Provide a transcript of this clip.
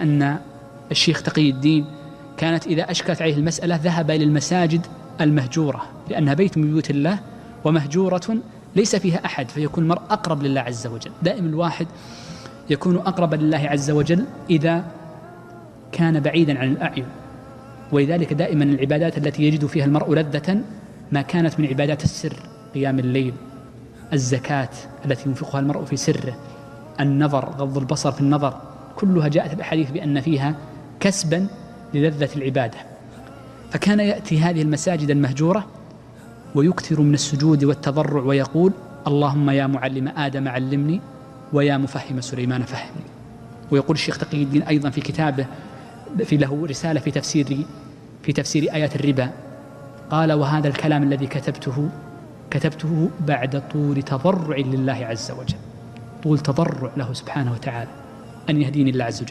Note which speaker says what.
Speaker 1: فيها أن الشيخ تقي الدين كانت إذا أشكلت عليه المسألة ذهب إلى المساجد المهجورة، لأنها بيت من بيوت الله ومهجورة ليس فيها أحد، فيكون المرء أقرب لله عز وجل. دائما الواحد يكون أقرب لله عز وجل إذا كان بعيدا عن الأعين، ولذلك دائما العبادات التي يجد فيها المرء لذة ما كانت من عبادات السر، قيام الليل، الزكاة التي ينفقها المرء في سره، النظر، غض البصر في النظر، كلها جاءت الأحاديث بأن فيها كسبا للذة العبادة. فكان يأتي هذه المساجد المهجورة ويكثر من السجود والتضرع ويقول: اللهم يا معلم آدم علمني ويا مفهم سليمان فهمني. ويقول الشيخ تقي الدين أيضا في كتابه، في له رسالة في تفسير آيات الربا، قال: وهذا الكلام الذي كتبته بعد طول تضرع لله عز وجل، طول تضرع له سبحانه وتعالى أن يهديني الله عز وجل.